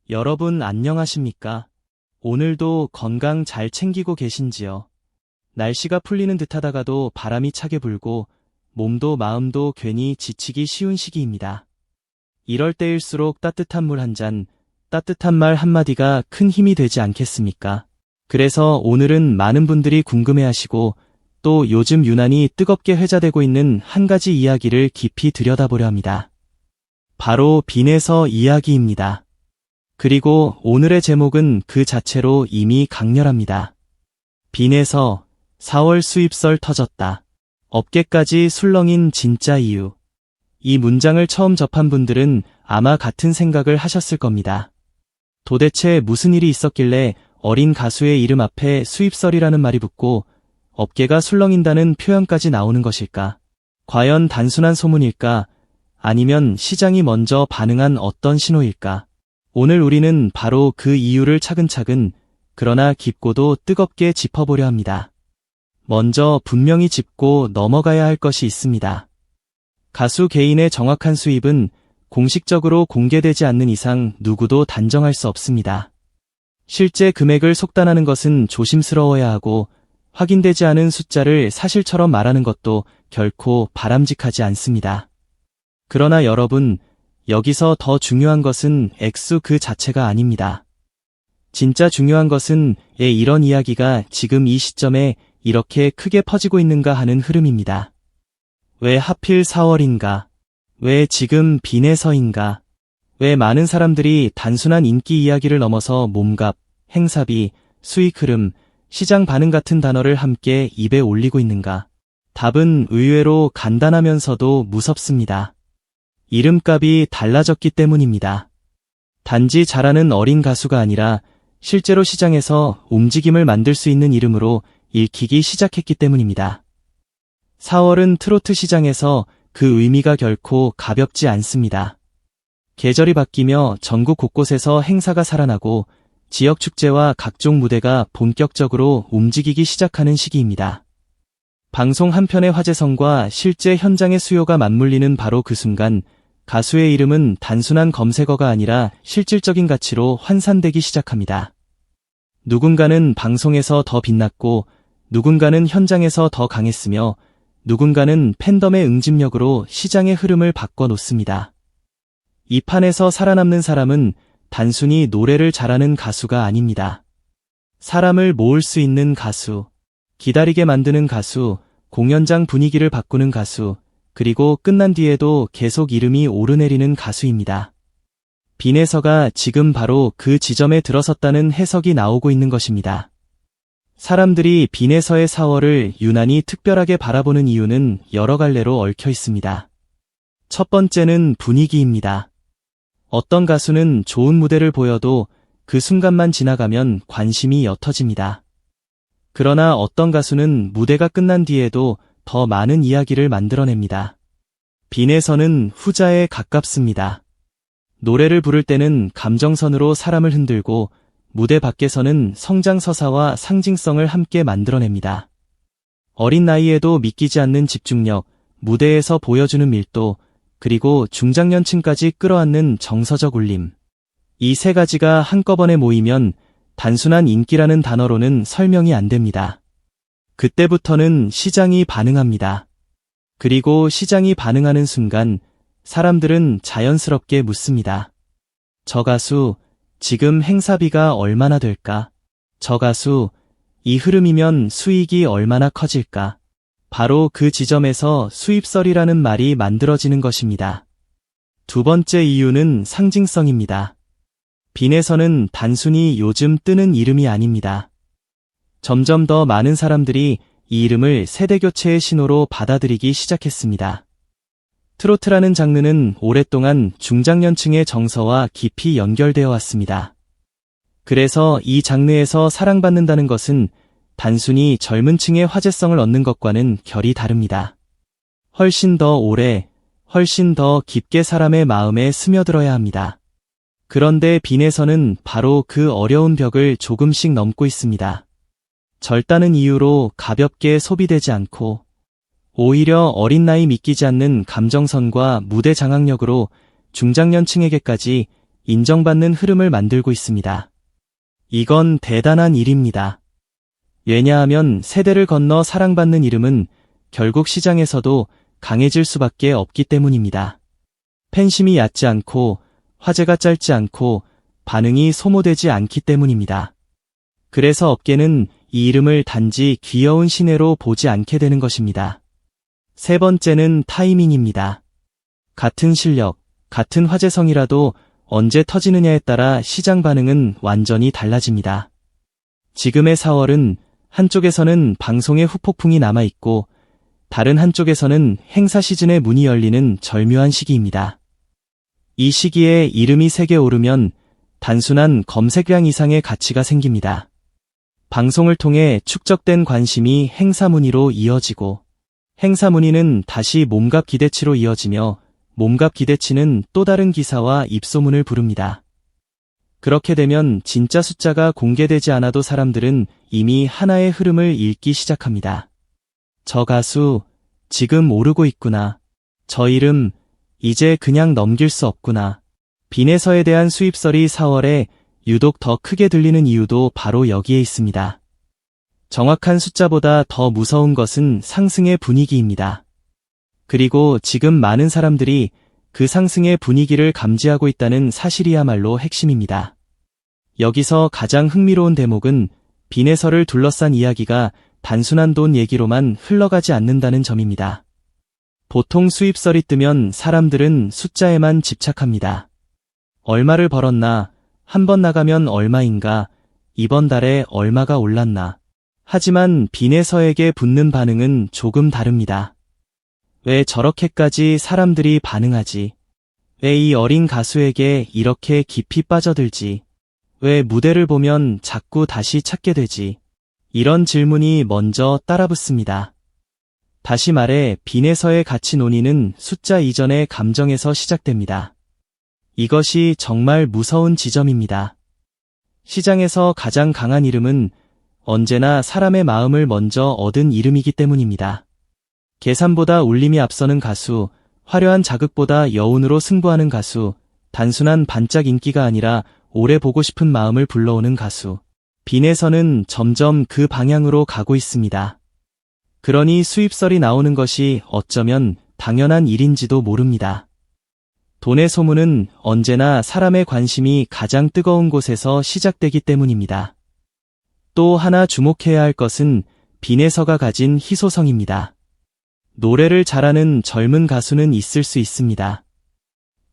여러분 안녕하십니까? 오늘도 건강 잘 챙기고 계신지요? 날씨가 풀리는 듯하다가도 바람이 차게 불고 몸도 마음도 괜히 지치기 쉬운 시기입니다. 이럴 때일수록 따뜻한 물 한 잔, 따뜻한 말 한마디가 큰 힘이 되지 않겠습니까? 그래서 오늘은 많은 분들이 궁금해하시고 또 요즘 유난히 뜨겁게 회자되고 있는 한 가지 이야기를 깊이 들여다보려 합니다. 바로 빈에서 이야기입니다. 그리고 오늘의 제목은 그 자체로 이미 강렬합니다. 빈에서 4월 수입설 터졌다. 업계까지 술렁인 진짜 이유. 이 문장을 처음 접한 분들은 아마 같은 생각을 하셨을 겁니다. 도대체 무슨 일이 있었길래 어린 가수의 이름 앞에 수입설이라는 말이 붙고 업계가 술렁인다는 표현까지 나오는 것일까? 과연 단순한 소문일까? 아니면 시장이 먼저 반응한 어떤 신호일까? 오늘 우리는 바로 그 이유를 차근차근 그러나 깊고도 뜨겁게 짚어보려 합니다. 먼저 분명히 짚고 넘어가야 할 것이 있습니다. 가수 개인의 정확한 수입은 공식적으로 공개되지 않는 이상 누구도 단정할 수 없습니다. 실제 금액을 속단하는 것은 조심스러워야 하고 확인되지 않은 숫자를 사실처럼 말하는 것도 결코 바람직하지 않습니다. 그러나 여러분, 여기서 더 중요한 것은 액수 그 자체가 아닙니다. 진짜 중요한 것은 왜 이런 이야기가 지금 이 시점에 이렇게 크게 퍼지고 있는가 하는 흐름입니다. 왜 하필 4월인가? 왜 지금 빈에서인가? 왜 많은 사람들이 단순한 인기 이야기를 넘어서 몸값, 행사비, 수익 흐름, 시장 반응 같은 단어를 함께 입에 올리고 있는가? 답은 의외로 간단하면서도 무섭습니다. 이름값이 달라졌기 때문입니다. 단지 잘하는 어린 가수가 아니라 실제로 시장에서 움직임을 만들 수 있는 이름으로 읽히기 시작했기 때문입니다. 4월은 트로트 시장에서 그 의미가 결코 가볍지 않습니다. 계절이 바뀌며 전국 곳곳에서 행사가 살아나고 지역 축제와 각종 무대가 본격적으로 움직이기 시작하는 시기입니다. 방송 한 편의 화제성과 실제 현장의 수요가 맞물리는 바로 그 순간 가수의 이름은 단순한 검색어가 아니라 실질적인 가치로 환산되기 시작합니다. 누군가는 방송에서 더 빛났고 누군가는 현장에서 더 강했으며 누군가는 팬덤의 응집력으로 시장의 흐름을 바꿔놓습니다. 이 판에서 살아남는 사람은 단순히 노래를 잘하는 가수가 아닙니다. 사람을 모을 수 있는 가수, 기다리게 만드는 가수, 공연장 분위기를 바꾸는 가수, 그리고 끝난 뒤에도 계속 이름이 오르내리는 가수입니다. 빈에서가 지금 바로 그 지점에 들어섰다는 해석이 나오고 있는 것입니다. 사람들이 빈에서의 4월을 유난히 특별하게 바라보는 이유는 여러 갈래로 얽혀 있습니다. 첫 번째는 분위기입니다. 어떤 가수는 좋은 무대를 보여도 그 순간만 지나가면 관심이 옅어집니다. 그러나 어떤 가수는 무대가 끝난 뒤에도 더 많은 이야기를 만들어냅니다. 빈에서는 후자에 가깝습니다. 노래를 부를 때는 감정선으로 사람을 흔들고 무대 밖에서는 성장서사와 상징성을 함께 만들어냅니다. 어린 나이에도 믿기지 않는 집중력, 무대에서 보여주는 밀도, 그리고 중장년층까지 끌어안는 정서적 울림. 이 세 가지가 한꺼번에 모이면 단순한 인기라는 단어로는 설명이 안 됩니다. 그때부터는 시장이 반응합니다. 그리고 시장이 반응하는 순간 사람들은 자연스럽게 묻습니다. 저 가수, 지금 행사비가 얼마나 될까? 저 가수, 이 흐름이면 수익이 얼마나 커질까? 바로 그 지점에서 수입설이라는 말이 만들어지는 것입니다. 두 번째 이유는 상징성입니다. 빈에서는 단순히 요즘 뜨는 이름이 아닙니다. 점점 더 많은 사람들이 이 이름을 세대교체의 신호로 받아들이기 시작했습니다. 트로트라는 장르는 오랫동안 중장년층의 정서와 깊이 연결되어 왔습니다. 그래서 이 장르에서 사랑받는다는 것은 단순히 젊은 층의 화제성을 얻는 것과는 결이 다릅니다. 훨씬 더 오래, 훨씬 더 깊게 사람의 마음에 스며들어야 합니다. 그런데 빈에서는 바로 그 어려운 벽을 조금씩 넘고 있습니다. 절다는 이유로 가볍게 소비되지 않고 오히려 어린 나이 믿기지 않는 감정선과 무대 장악력으로 중장년층에게까지 인정받는 흐름을 만들고 있습니다. 이건 대단한 일입니다. 왜냐하면 세대를 건너 사랑받는 이름은 결국 시장에서도 강해질 수밖에 없기 때문입니다. 팬심이 얕지 않고 화제가 짧지 않고 반응이 소모되지 않기 때문입니다. 그래서 업계는 이 이름을 단지 귀여운 신예로 보지 않게 되는 것입니다. 세 번째는 타이밍입니다. 같은 실력, 같은 화제성이라도 언제 터지느냐에 따라 시장 반응은 완전히 달라집니다. 지금의 4월은 한쪽에서는 방송의 후폭풍이 남아있고 다른 한쪽에서는 행사 시즌의 문이 열리는 절묘한 시기입니다. 이 시기에 이름이 세게 오르면 단순한 검색량 이상의 가치가 생깁니다. 방송을 통해 축적된 관심이 행사 문의로 이어지고 행사 문의는 다시 몸값 기대치로 이어지며 몸값 기대치는 또 다른 기사와 입소문을 부릅니다. 그렇게 되면 진짜 숫자가 공개되지 않아도 사람들은 이미 하나의 흐름을 읽기 시작합니다. 저 가수 지금 오르고 있구나. 저 이름 이제 그냥 넘길 수 없구나. 빈에서에 대한 수입설이 4월에 유독 더 크게 들리는 이유도 바로 여기에 있습니다. 정확한 숫자보다 더 무서운 것은 상승의 분위기입니다. 그리고 지금 많은 사람들이 그 상승의 분위기를 감지하고 있다는 사실이야말로 핵심입니다. 여기서 가장 흥미로운 대목은 빈에서를 둘러싼 이야기가 단순한 돈 얘기로만 흘러가지 않는다는 점입니다. 보통 수입설이 뜨면 사람들은 숫자에만 집착합니다. 얼마를 벌었나, 한 번 나가면 얼마인가, 이번 달에 얼마가 올랐나. 하지만 빈에서에게 붙는 반응은 조금 다릅니다. 왜 저렇게까지 사람들이 반응하지? 왜 이 어린 가수에게 이렇게 깊이 빠져들지? 왜 무대를 보면 자꾸 다시 찾게 되지? 이런 질문이 먼저 따라붙습니다. 다시 말해 빈에서의 가치 논의는 숫자 이전의 감정에서 시작됩니다. 이것이 정말 무서운 지점입니다. 시장에서 가장 강한 이름은 언제나 사람의 마음을 먼저 얻은 이름이기 때문입니다. 계산보다 울림이 앞서는 가수, 화려한 자극보다 여운으로 승부하는 가수, 단순한 반짝 인기가 아니라 오래 보고 싶은 마음을 불러오는 가수. 빈에서는 점점 그 방향으로 가고 있습니다. 그러니 수입설이 나오는 것이 어쩌면 당연한 일인지도 모릅니다. 돈의 소문은 언제나 사람의 관심이 가장 뜨거운 곳에서 시작되기 때문입니다. 또 하나 주목해야 할 것은 빈에서가 가진 희소성입니다. 노래를 잘하는 젊은 가수는 있을 수 있습니다.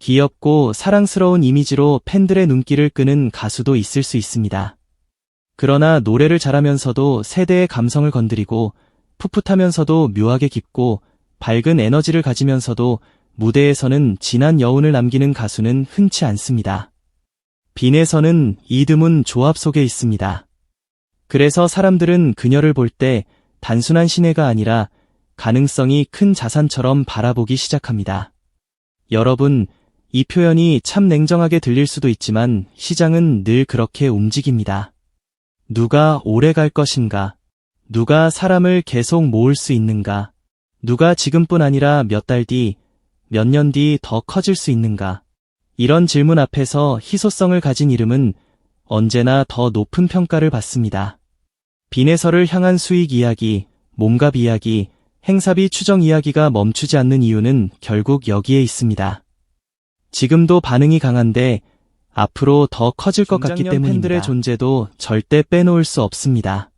귀엽고 사랑스러운 이미지로 팬들의 눈길을 끄는 가수도 있을 수 있습니다. 그러나 노래를 잘하면서도 세대의 감성을 건드리고 풋풋하면서도 묘하게 깊고 밝은 에너지를 가지면서도 무대에서는 진한 여운을 남기는 가수는 흔치 않습니다. 빈에서는 이 드문 조합 속에 있습니다. 그래서 사람들은 그녀를 볼 때 단순한 신예가 아니라 가능성이 큰 자산처럼 바라보기 시작합니다. 여러분, 이 표현이 참 냉정하게 들릴 수도 있지만 시장은 늘 그렇게 움직입니다. 누가 오래 갈 것인가? 누가 사람을 계속 모을 수 있는가? 누가 지금뿐 아니라 몇 달 뒤, 몇 년 뒤 더 커질 수 있는가? 이런 질문 앞에서 희소성을 가진 이름은 언제나 더 높은 평가를 받습니다. 빈에서를 향한 수익 이야기, 몸값 이야기, 행사비 추정 이야기가 멈추지 않는 이유는 결국 여기에 있습니다. 지금도 반응이 강한데 앞으로 더 커질 것 같기 때문입니다. 팬들의 존재도 절대 빼놓을 수 없습니다.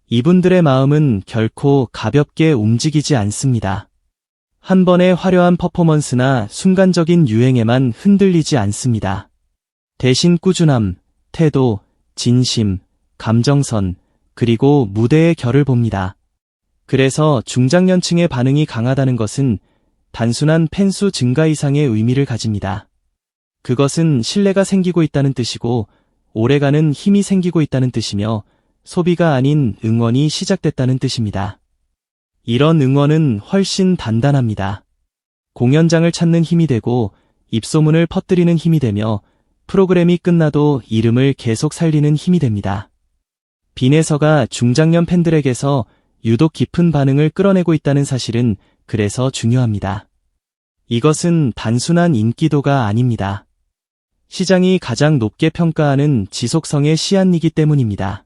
이분들의 마음은 결코 가볍게 움직이지 않습니다. 한 번의 화려한 퍼포먼스나 순간적인 유행에만 흔들리지 않습니다. 대신 꾸준함, 태도, 진심, 감정선, 그리고 무대의 결을 봅니다. 그래서 중장년층의 반응이 강하다는 것은 단순한 팬수 증가 이상의 의미를 가집니다. 그것은 신뢰가 생기고 있다는 뜻이고 오래가는 힘이 생기고 있다는 뜻이며 소비가 아닌 응원이 시작됐다는 뜻입니다. 이런 응원은 훨씬 단단합니다. 공연장을 찾는 힘이 되고 입소문을 퍼뜨리는 힘이 되며 프로그램이 끝나도 이름을 계속 살리는 힘이 됩니다. 빈에서가 중장년 팬들에게서 유독 깊은 반응을 끌어내고 있다는 사실은 그래서 중요합니다. 이것은 단순한 인기도가 아닙니다. 시장이 가장 높게 평가하는 지속성의 씨앗이기 때문입니다.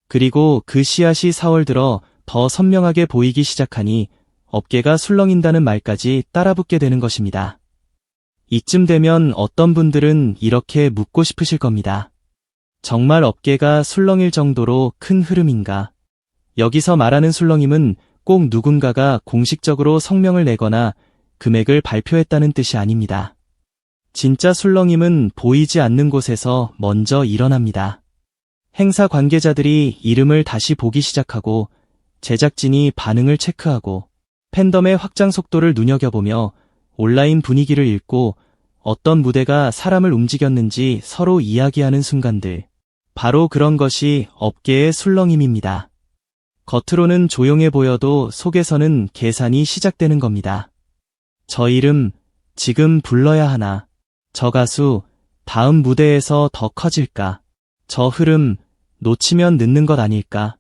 그리고 그 씨앗이 4월 들어 더 선명하게 보이기 시작하니 업계가 술렁인다는 말까지 따라붙게 되는 것입니다. 이쯤 되면 어떤 분들은 이렇게 묻고 싶으실 겁니다. 정말 업계가 술렁일 정도로 큰 흐름인가? 여기서 말하는 술렁임은 꼭 누군가가 공식적으로 성명을 내거나 금액을 발표했다는 뜻이 아닙니다. 진짜 술렁임은 보이지 않는 곳에서 먼저 일어납니다. 행사 관계자들이 이름을 다시 보기 시작하고 제작진이 반응을 체크하고 팬덤의 확장 속도를 눈여겨보며 온라인 분위기를 읽고 어떤 무대가 사람을 움직였는지 서로 이야기하는 순간들. 바로 그런 것이 업계의 술렁임입니다. 겉으로는 조용해 보여도 속에서는 계산이 시작되는 겁니다. 저 이름 지금 불러야 하나? 저 가수 다음 무대에서 더 커질까? 저 흐름 놓치면 늦는 것 아닐까?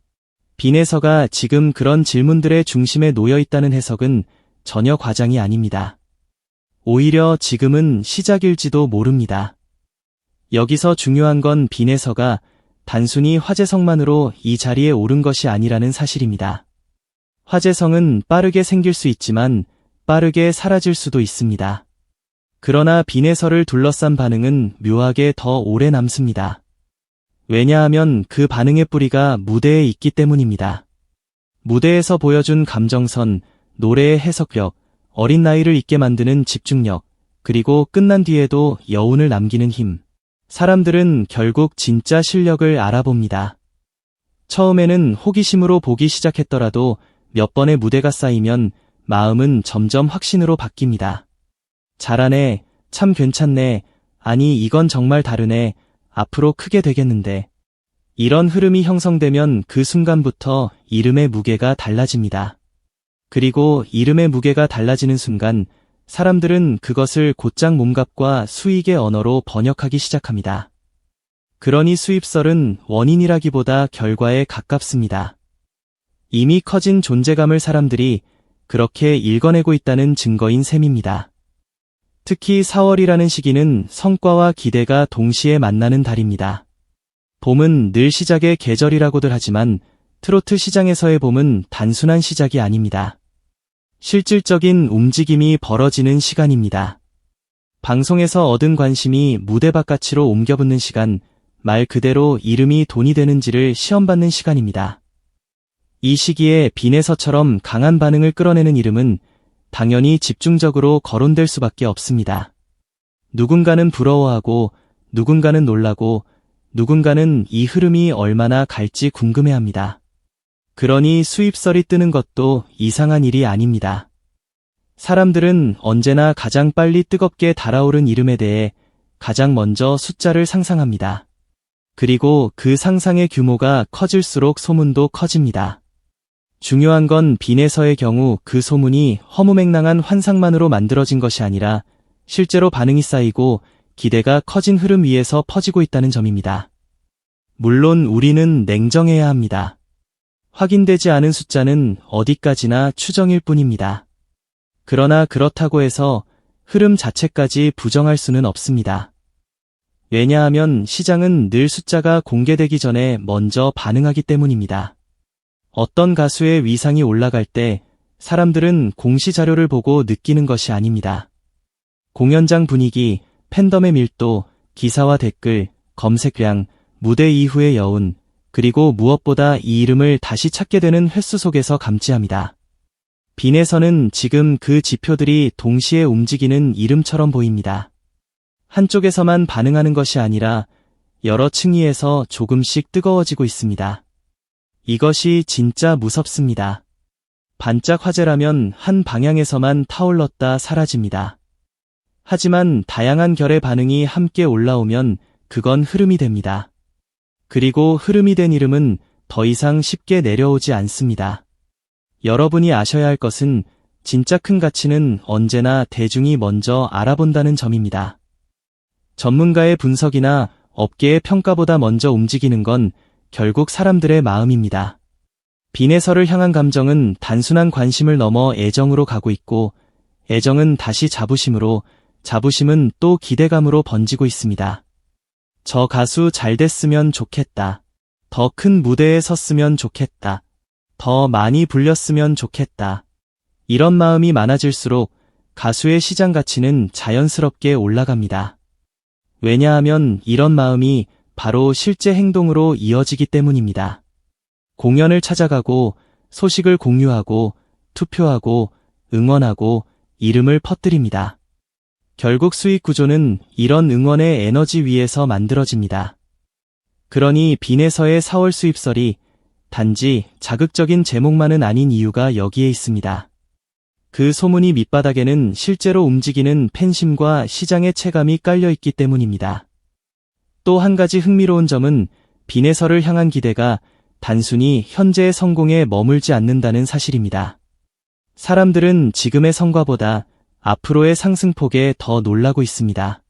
빈에서가 지금 그런 질문들의 중심에 놓여 있다는 해석은 전혀 과장이 아닙니다. 오히려 지금은 시작일지도 모릅니다. 여기서 중요한 건 빈에서가 단순히 화제성만으로 이 자리에 오른 것이 아니라는 사실입니다. 화제성은 빠르게 생길 수 있지만 빠르게 사라질 수도 있습니다. 그러나 빈에서를 둘러싼 반응은 묘하게 더 오래 남습니다. 왜냐하면 그 반응의 뿌리가 무대에 있기 때문입니다. 무대에서 보여준 감정선, 노래의 해석력, 어린 나이를 잊게 만드는 집중력, 그리고 끝난 뒤에도 여운을 남기는 힘. 사람들은 결국 진짜 실력을 알아봅니다. 처음에는 호기심으로 보기 시작했더라도 몇 번의 무대가 쌓이면 마음은 점점 확신으로 바뀝니다. 잘하네, 참 괜찮네, 아니 이건 정말 다르네, 앞으로 크게 되겠는데. 이런 흐름이 형성되면 그 순간부터 이름의 무게가 달라집니다. 그리고 이름의 무게가 달라지는 순간 사람들은 그것을 곧장 몸값과 수익의 언어로 번역하기 시작합니다. 그러니 수입설은 원인이라기보다 결과에 가깝습니다. 이미 커진 존재감을 사람들이 그렇게 읽어내고 있다는 증거인 셈입니다. 특히 4월이라는 시기는 성과와 기대가 동시에 만나는 달입니다. 봄은 늘 시작의 계절이라고들 하지만 트로트 시장에서의 봄은 단순한 시작이 아닙니다. 실질적인 움직임이 벌어지는 시간입니다. 방송에서 얻은 관심이 무대 바깥으로 옮겨붙는 시간, 말 그대로 이름이 돈이 되는지를 시험받는 시간입니다. 이 시기에 빈에서처럼 강한 반응을 끌어내는 이름은 당연히 집중적으로 거론될 수밖에 없습니다. 누군가는 부러워하고, 누군가는 놀라고, 누군가는 이 흐름이 얼마나 갈지 궁금해합니다. 그러니 수입설이 뜨는 것도 이상한 일이 아닙니다. 사람들은 언제나 가장 빨리 뜨겁게 달아오른 이름에 대해 가장 먼저 숫자를 상상합니다. 그리고 그 상상의 규모가 커질수록 소문도 커집니다. 중요한 건 빈에서의 경우 그 소문이 허무맹랑한 환상만으로 만들어진 것이 아니라 실제로 반응이 쌓이고 기대가 커진 흐름 위에서 퍼지고 있다는 점입니다. 물론 우리는 냉정해야 합니다. 확인되지 않은 숫자는 어디까지나 추정일 뿐입니다. 그러나 그렇다고 해서 흐름 자체까지 부정할 수는 없습니다. 왜냐하면 시장은 늘 숫자가 공개되기 전에 먼저 반응하기 때문입니다. 어떤 가수의 위상이 올라갈 때 사람들은 공시 자료를 보고 느끼는 것이 아닙니다. 공연장 분위기, 팬덤의 밀도, 기사와 댓글, 검색량, 무대 이후의 여운, 그리고 무엇보다 이 이름을 다시 찾게 되는 횟수 속에서 감지합니다. 빈에서는 지금 그 지표들이 동시에 움직이는 이름처럼 보입니다. 한쪽에서만 반응하는 것이 아니라 여러 층위에서 조금씩 뜨거워지고 있습니다. 이것이 진짜 무섭습니다. 반짝 화제라면 한 방향에서만 타올랐다 사라집니다. 하지만 다양한 결의 반응이 함께 올라오면 그건 흐름이 됩니다. 그리고 흐름이 된 이름은 더 이상 쉽게 내려오지 않습니다. 여러분이 아셔야 할 것은 진짜 큰 가치는 언제나 대중이 먼저 알아본다는 점입니다. 전문가의 분석이나 업계의 평가보다 먼저 움직이는 건 결국 사람들의 마음입니다. 빈에서를 향한 감정은 단순한 관심을 넘어 애정으로 가고 있고, 애정은 다시 자부심으로, 자부심은 또 기대감으로 번지고 있습니다. 저 가수 잘 됐으면 좋겠다. 더 큰 무대에 섰으면 좋겠다. 더 많이 불렸으면 좋겠다. 이런 마음이 많아질수록 가수의 시장 가치는 자연스럽게 올라갑니다. 왜냐하면 이런 마음이 바로 실제 행동으로 이어지기 때문입니다. 공연을 찾아가고 소식을 공유하고 투표하고 응원하고 이름을 퍼뜨립니다. 결국 수익 구조는 이런 응원의 에너지 위에서 만들어집니다. 그러니 빈에서의 4월 수입설이 단지 자극적인 제목만은 아닌 이유가 여기에 있습니다. 그 소문이 밑바닥에는 실제로 움직이는 팬심과 시장의 체감이 깔려있기 때문입니다. 또 한 가지 흥미로운 점은 빈에서를 향한 기대가 단순히 현재의 성공에 머물지 않는다는 사실입니다. 사람들은 지금의 성과보다 앞으로의 상승폭에 더 놀라고 있습니다.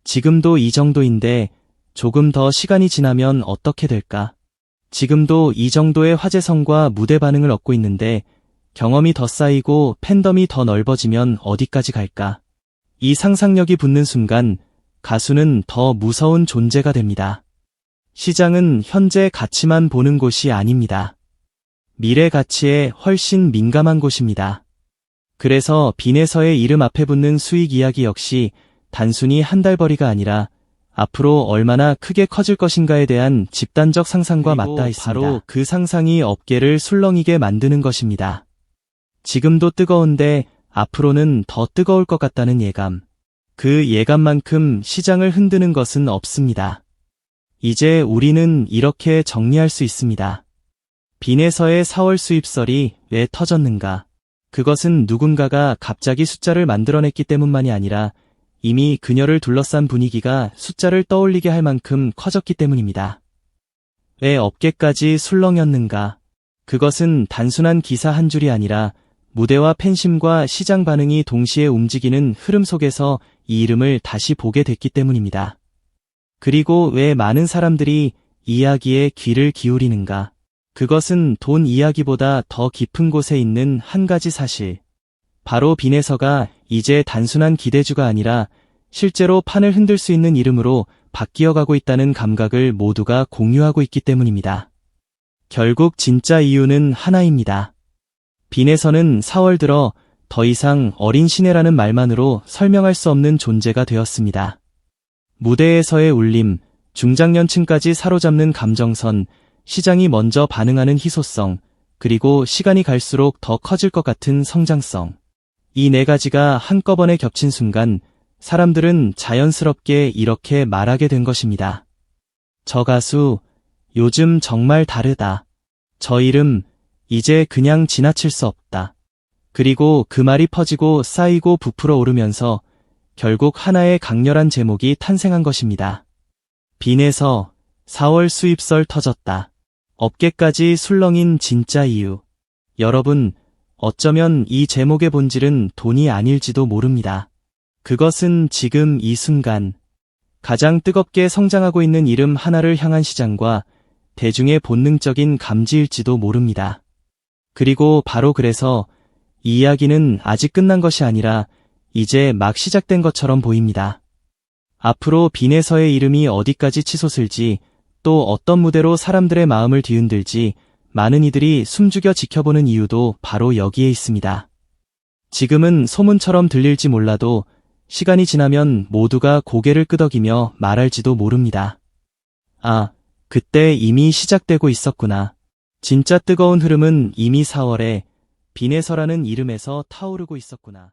지금도 이 정도인데 조금 더 시간이 지나면 어떻게 될까? 지금도 이 정도의 화제성과 무대 반응을 얻고 있는데 경험이 더 쌓이고 팬덤이 더 넓어지면 어디까지 갈까? 이 상상력이 붙는 순간 가수는 더 무서운 존재가 됩니다. 시장은 현재 가치만 보는 곳이 아닙니다. 미래 가치에 훨씬 민감한 곳입니다. 그래서 빈에서의 이름 앞에 붙는 수익 이야기 역시 단순히 한 달벌이가 아니라 앞으로 얼마나 크게 커질 것인가에 대한 집단적 상상과 맞닿아 있습니다. 바로 그 상상이 업계를 술렁이게 만드는 것입니다. 지금도 뜨거운데 앞으로는 더 뜨거울 것 같다는 예감. 그 예감만큼 시장을 흔드는 것은 없습니다. 이제 우리는 이렇게 정리할 수 있습니다. 빈에서의 4월 수입설이 왜 터졌는가? 그것은 누군가가 갑자기 숫자를 만들어냈기 때문만이 아니라 이미 그녀를 둘러싼 분위기가 숫자를 떠올리게 할 만큼 커졌기 때문입니다. 왜 업계까지 술렁였는가? 그것은 단순한 기사 한 줄이 아니라 무대와 팬심과 시장 반응이 동시에 움직이는 흐름 속에서 이 이름을 다시 보게 됐기 때문입니다. 그리고 왜 많은 사람들이 이야기에 귀를 기울이는가? 그것은 돈 이야기보다 더 깊은 곳에 있는 한 가지 사실. 바로 빈에서가 이제 단순한 기대주가 아니라 실제로 판을 흔들 수 있는 이름으로 바뀌어가고 있다는 감각을 모두가 공유하고 있기 때문입니다. 결국 진짜 이유는 하나입니다. 빈에서는 4월 들어 더 이상 어린 시내라는 말만으로 설명할 수 없는 존재가 되었습니다. 무대에서의 울림, 중장년층까지 사로잡는 감정선, 시장이 먼저 반응하는 희소성, 그리고 시간이 갈수록 더 커질 것 같은 성장성. 이 네 가지가 한꺼번에 겹친 순간 사람들은 자연스럽게 이렇게 말하게 된 것입니다. 저 가수, 요즘 정말 다르다. 저 이름, 이제 그냥 지나칠 수 없다. 그리고 그 말이 퍼지고 쌓이고 부풀어 오르면서 결국 하나의 강렬한 제목이 탄생한 것입니다. 빈에서 4월 수입설 터졌다. 업계까지 술렁인 진짜 이유. 여러분, 어쩌면 이 제목의 본질은 돈이 아닐지도 모릅니다. 그것은 지금 이 순간 가장 뜨겁게 성장하고 있는 이름 하나를 향한 시장과 대중의 본능적인 감지일지도 모릅니다. 그리고 바로 그래서 이 이야기는 아직 끝난 것이 아니라 이제 막 시작된 것처럼 보입니다. 앞으로 빈에서의 이름이 어디까지 치솟을지, 또 어떤 무대로 사람들의 마음을 뒤흔들지 많은 이들이 숨죽여 지켜보는 이유도 바로 여기에 있습니다. 지금은 소문처럼 들릴지 몰라도 시간이 지나면 모두가 고개를 끄덕이며 말할지도 모릅니다. 아, 그때 이미 시작되고 있었구나. 진짜 뜨거운 흐름은 이미 4월에 빈에서라는 이름에서 타오르고 있었구나.